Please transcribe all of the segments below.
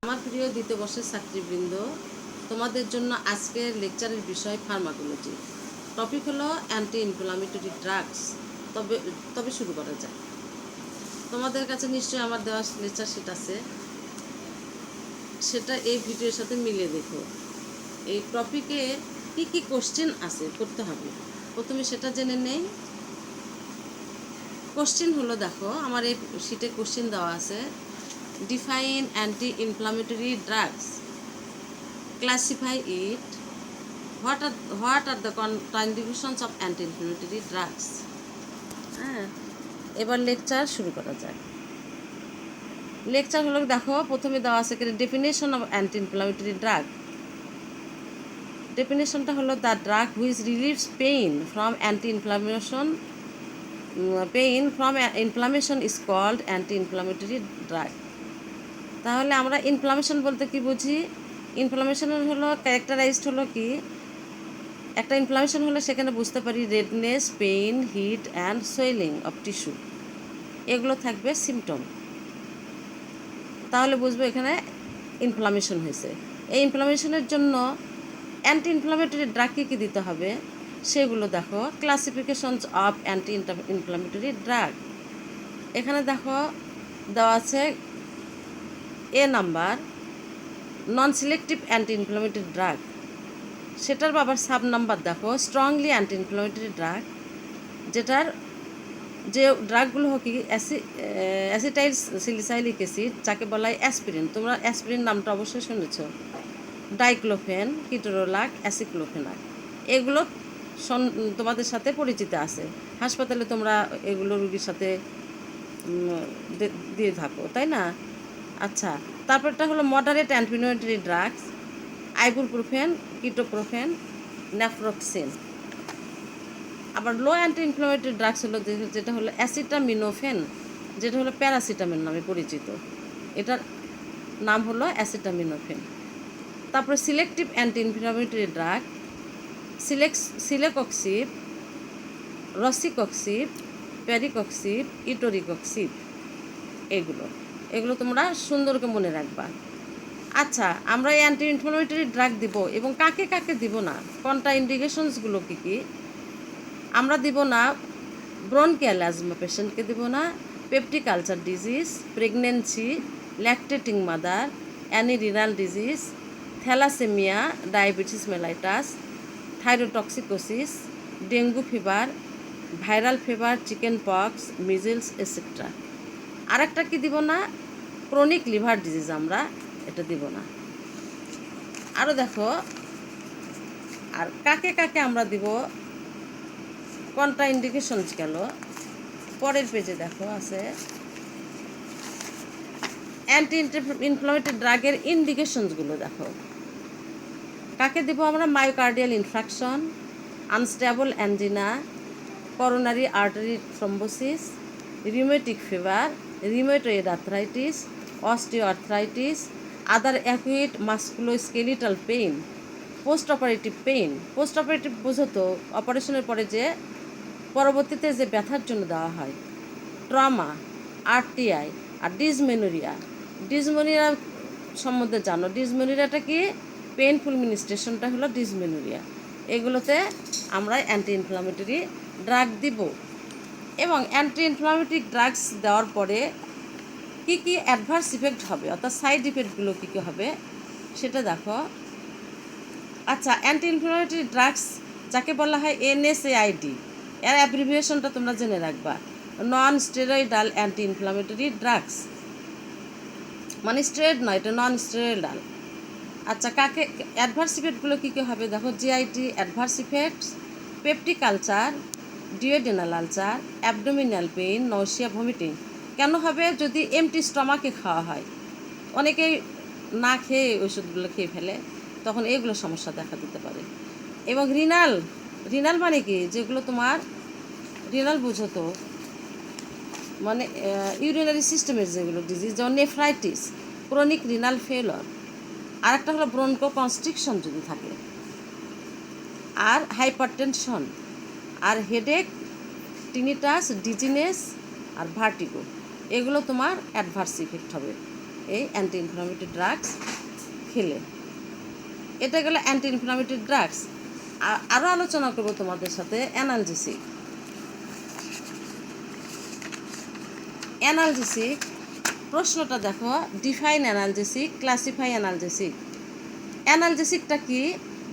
আমার প্রিয় দ্বিতীয় বর্ষের ছাত্রীবৃন্দ, তোমাদের জন্য আজকের লেকচারের বিষয় ফার্মাকোলজি। টপিক হলো অ্যান্টি ইনফ্লামেটরি ড্রাগস। তবে তবে শুরু করা যায়। তোমাদের কাছে নিশ্চয়ই আমার দেওয়া লেকচার শিট আছে, সেটা এই ভিডিওর সাথে মিলিয়ে দেখো। এই টপিকে কি কি কোশ্চেন আছে করতে হবে, প্রথমে সেটা জেনে নেই। কোশ্চেন হলো, দেখো আমার এই শিটে কোশ্চেন দেওয়া আছে। Define anti inflammatory drugs, classify it, what are the contributions of anti-inflammatory drugs। হ্যাঁ, এবার লেকচার শুরু করা যায়। লেকচার হলো, দেখো প্রথমে দেওয়া আছে definition of anti inflammatory drug. ডেফিনেশনটা হলো the drug which relieves pain from inflammation is called anti inflammatory drug. তাহলে আমরা ইনফ্লামেশন বলতে কি বুঝি? ইনফ্লামেশন হলো ক্যারেক্টারাইজড হলো কি, একটা ইনফ্লামেশন হলে সেখানে বুঝতে পারি redness, pain, heat and swelling of tissue, এগুলো থাকবে সিমটম। তাহলে বুঝবো এখানে ইনফ্লামেশন হয়েছে। এই ইনফ্লামেশনের জন্য অ্যান্টি ইনফ্লামেটরি ড্রাগ কী দিতে হবে সেগুলো দেখো। Classifications of anti inflammatory drug, এখানে দেখো দেওয়া আছে এ নাম্বার, নন সিলেক্টিভ অ্যান্টি ইনফ্লামেটরি ড্রাগ। সেটার আবার সাব নাম্বার দেখো, স্ট্রংলি অ্যান্টি ইনফ্লামেটরি ড্রাগ, যেটার যে ড্রাগগুলো কি অ্যাসিটাইল সিলিসাইলিক অ্যাসিড, যাকে বলা হয় অ্যাসপিরিন। তোমরা অ্যাসপিরিন নামটা অবশ্যই শুনেছ। ডাইক্লোফেন, কিটোরোলাক, অ্যাসিক্লোফেনাক, এগুলো তোমাদের সাথে পরিচিত আছে। হাসপাতালে তোমরা এগুলো রুগীর সাথে দিয়ে থাকো, তাই না? আচ্ছা, তারপরটা হলো moderate anti drugs, ibuprofen, ketoprofen, naproxen. আবার লো অ্যান্টি ইনফ্লামেটরি ড্রাগস হলো যেটা হলো অ্যাসিটামিনোফেন, যেটা হলো প্যারাসিটামল নামে পরিচিত। এটার নাম হলো অ্যাসিটামিনোফেন। তারপরে selective anti inflammatory drug, celecoxib, rofecoxib, parecoxib, etoricoxib, এগুলো তোমরা সুন্দর করে মনে রাখবা। আচ্ছা, আমরা এই অ্যান্টি ইনফ্লামেটরি ড্রাগ দিব এবং কাকে কাকে দিব না, কোনটা ইন্ডিকেশনসগুলো কী কী আমরা দিব না? ব্রনকিয়াল অ্যাজমা পেশেন্টকে দিব না, peptic ulcer disease, pregnancy, lactating mother, any renal disease, thalassaemia, diabetes mellitus, thyrotoxicosis, dengue fever, viral fever, chicken pox, measles etcetera. আরেকটা কি দিব না? ক্রনিক লিভার ডিজিজ, আমরা এটা দিব না। আরও দেখো, আর কাকে কাকে আমরা দিব, কোনটা ইন্ডিকেশনস গেল পরের পেজে দেখো আছে। অ্যান্টি ইনফ্লামেটরি ড্রাগের ইন্ডিকেশনসগুলো দেখো। কাকে দিব আমরা? Myocardial infarction, unstable angina, coronary artery thrombosis, rheumatic fever, rheumatoid arthritis, osteoarthritis, other acute musculoskeletal pain, post operative pain. Post operative বোঝো তো, অপারেশনের পরে যে পরবর্তীতে যে ব্যথার জন্য দেওয়া হয়। ট্রমা, আরটিআই, আর ডিসমেনোরিয়া। ডিসমেনোরিয়া সম্বন্ধে জানো? ডিসমেনোরিয়াটা কি? পেইনফুল মিনিস্ট্রেশনটা হলো ডিসমেনোরিয়া। এগুলোতে আমরা অ্যান্টি ইনফ্লামেটরি ড্রাগ দিব। এবং অ্যান্টি ইনফ্লামেটরি ড্রাগস দেওয়ার পরে কি কি অ্যাডভার্স ইফেক্ট হবে, অর্থাৎ সাইড ইফেক্টগুলো কী কী হবে সেটা দেখো। আচ্ছা, অ্যান্টি ইনফ্লামেটরি ড্রাগস যাকে বলা হয় NSAID, এর অ্যাব্রিভিয়েশনটা তোমরা জেনে রাখবা, non steroidal anti inflammatory drugs. মানে স্টেরয়েড নয়, এটা নন স্টেরয়েডাল। আচ্ছা, কাকে অ্যাডভার্স ইফেক্টগুলো কী কী হবে দেখো। GIT adverse effects, peptic ulcer, duodenal ulcer, abdominal pain, nausea, vomiting. কেন হবে? যদি এমটি স্টমাকে খাওয়া হয়, অনেকেই না খেয়ে ওষুধগুলো খেয়ে ফেলে, তখন এগুলো সমস্যা দেখা দিতে পারে। এবং রিনাল মানে কি? যেগুলো তোমার রিনাল বুঝো তো, মানে ইউরিনারি সিস্টেমের যেগুলো ডিজিজ, যেমন নেফ্রাইটিস, ক্রনিক রিনাল ফেলর। আর একটা হলো ব্রঙ্কো কনস্ট্রিকশন যদি থাকে, আর হাইপারটেনশন, আর হেডেক, টিনিটাস, ডিজিনেস, আর ভার্টিগো। এগুলো তোমার অ্যাডভার্স ইফেক্ট হবে এই অ্যান্টি ইনফ্লামেটরি ড্রাগস খেলে। এটা গেল অ্যান্টি ইনফ্লামেটরি ড্রাগস। আরও আলোচনা করবো তোমাদের সাথে অ্যানালজেসিক। অ্যানালজেসিক প্রশ্নটা দেখো, ডিফাইন অ্যানালজেসিক, ক্লাসিফাই অ্যানালজেসিক। অ্যানালজেসিকটা কি?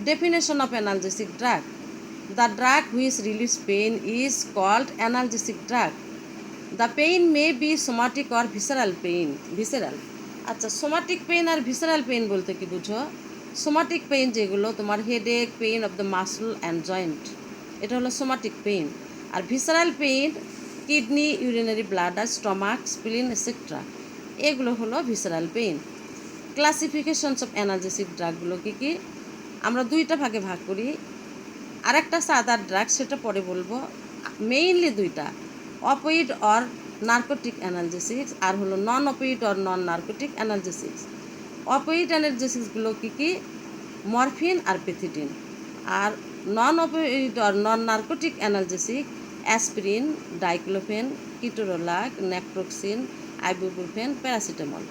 Definition of analgesic drug: the drug which release pain is called analgesic drug. The pain may be somatic or visceral pain. Visceral, আচ্ছা, সোমাটিক পেইন আর ভিসারাল পেইন বলতে কি বুঝো? Somatic pain যেগুলো তোমার headache, pain of the muscle and joint, এটা হলো somatic pain. আর visceral pain kidney, urinary bladder, stomach, spleen etcetera, এগুলো হলো visceral pain. Classifications of analgesic ড্রাগগুলো কী কী? আমরা দুইটা ভাগে ভাগ করি। আরেকটা আছে আদার ড্রাগ, সেটা পরে বলবো। মেইনলি দুইটা, অপিওয়েড অর নার্কোটিক অ্যানালজেসিক্স, আর হলো non opioid or non narcotic analgesics. Opioid অ্যানালজেসিক্সগুলো কী কী? মরফিন আর পেথিডিন। আর non opioid or non narcotic analgesic aspirin, diclofenac, ketorolac, naproxen, ibuprofen, paracetamol.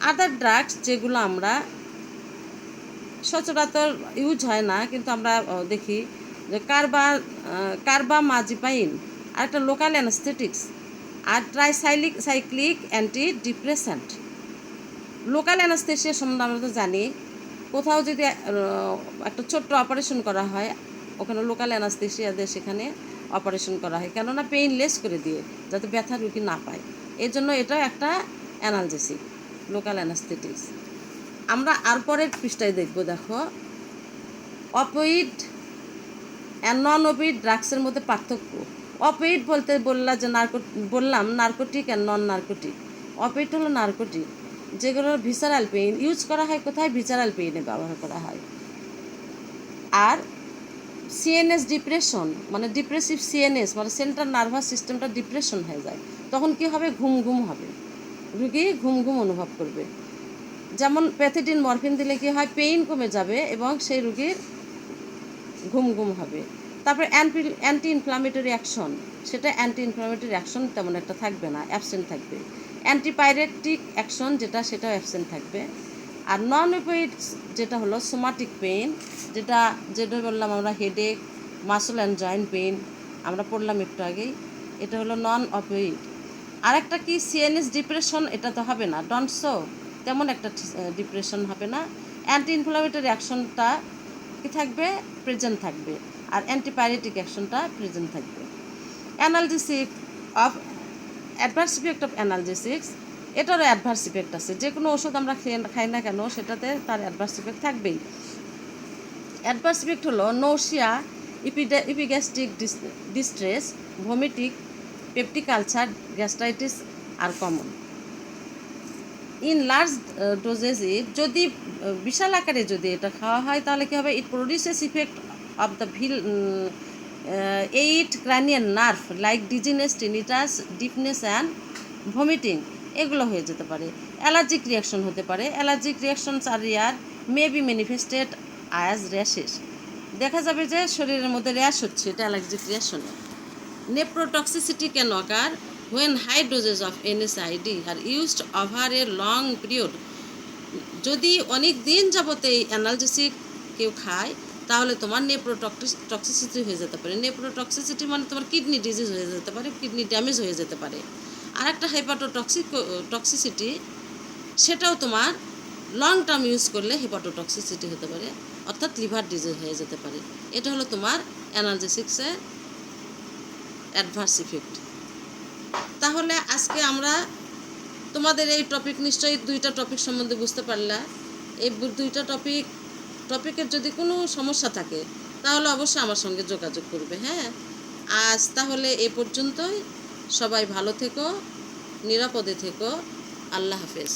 Other drugs যেগুলো আমরা সচরাচর ইউজ হয় না, কিন্তু আমরা দেখি যে কার্বামাজিপাইন আর একটা লোকাল অ্যানাস্থেটিক্স, আর cyclic anti depressant. Local anaesthesia সম্বন্ধে আমরা তো জানি, কোথাও যদি একটা ছোট্ট অপারেশন করা হয়, ওখানে লোকাল অ্যানাস্থেসিয়া দিয়ে সেখানে অপারেশন করা হয়, কেননা পেইনলেস করে দিয়ে, যাতে ব্যথা রুগী না পায়। এই জন্য এটাও একটা অ্যানালজেসিক, লোকাল অ্যানাস্থেটিক্স। আমরা আর পরের পৃষ্ঠায় দেখব, দেখো অপিওয়েড অ্যান্ড নন অপিওয়েড ড্রাগসের মধ্যে পার্থক্য। অপিওয়েড বলতে বললাম narcotic and non narcotic. Opioid হলো নার্কোটিক, যেগুলো ভিসারাল পেইন ইউজ করা হয়, কোথায়? ভিসারাল পেইনে ব্যবহার করা হয়। আর সিএনএস ডিপ্রেশন, মানে ডিপ্রেসিভ সিএনএস, মানে সেন্ট্রাল নার্ভাস সিস্টেমটা ডিপ্রেশন হয়ে যায়, তখন কি হবে? ঘুম ঘুম হবে, রুগী ঘুম ঘুম অনুভব করবে। যেমন প্যাথিডিন, মরফিন দিলে কি হয়? পেইন কমে যাবে এবং সেই রুগীর ঘুম ঘুম হবে। তারপরে অ্যান্টি ইনফ্লামেটরি অ্যাকশন, সেটা অ্যান্টি ইনফ্লামেটরি অ্যাকশন তেমন একটা থাকবে না, অ্যাবসেন্ট থাকবে। অ্যান্টিপাইরেটিক অ্যাকশন যেটা, সেটাও অ্যাবসেন্ট থাকবে। আর নন অপিওয়েড যেটা হলো সোমাটিক পেইন, যেটা বললাম আমরা, headache, muscle and joint pain, আমরা পড়লাম একটু আগেই, এটা হলো নন অপিওয়েড। আরেকটা কি? সিএনএস ডিপ্রেশন, এটা তো হবে না, ডনসো তেমন একটা ডিপ্রেশন হবে না। অ্যান্টি ইনফ্লামেটরি অ্যাকশনটা কি থাকবে? প্রেজেন্ট থাকবে। আর অ্যান্টিপাইরেটিক অ্যাকশনটা প্রেজেন্ট থাকবে। Analgesic of adverse effect of analgesics, এটারও অ্যাডভার্স ইফেক্ট আছে। যে কোনো ওষুধ আমরা খাই না কেন, সেটাতে তার অ্যাডভার্স ইফেক্ট থাকবেই। অ্যাডভার্স ইফেক্ট হলো nausea, epigastric distress, vomiting, peptic ulcer, gastritis আর কমন। ইন লার্জ ডোজেস যদি বিশাল আকারে যদি এটা খাওয়া হয়, তাহলে কী হবে? It produces effect of the eight cranial nerve like dizziness, tinnitus, deafness and vomiting, এগুলো হয়ে যেতে পারে। অ্যালার্জিক রিয়াকশন হতে পারে। অ্যালার্জিক রিয়াকশনস আর rare, may be manifested as rashes, দেখা যাবে যে শরীরের মধ্যে র্যাশ হচ্ছে, এটা অ্যালার্জিক রিয়াকশনে। Nephrotoxicity can occur when high doses of NSAID are used over a long period। যদি অনেক দিন যাবতে এই অ্যানালজেসিক কেউ খায়, তাহলে তোমার নেপ্রোটক্সিসিটি হয়ে যেতে পারে। নেপ্রোটক্সিসিটি মানে তোমার কিডনি ডিজিজ হয়ে যেতে পারে, কিডনি ড্যামেজ হয়ে যেতে পারে। আর একটা হেপাটোটক্সিসিটি, সেটাও তোমার লং টার্ম ইউজ করলে হেপাটোটক্সিসিটি হতে পারে, অর্থাৎ লিভার ডিজিজ হয়ে যেতে পারে। এটা হলো তোমার অ্যানালজেসিক্সের অ্যাডভার্স ইফেক্ট। তাহলে আজকে আমরা তোমাদের এই টপিক, নিশ্চয়ই দুইটা টপিক সম্বন্ধে বুঝতে পারলা। এই দুইটা টপিকের যদি কোনো সমস্যা থাকে, তাহলে অবশ্যই আমার সঙ্গে যোগাযোগ করবে। হ্যাঁ, আজ তাহলে এ পর্যন্তই। সবাই ভালো থেকো, নিরাপদে থেকো। আল্লাহ হাফেজ।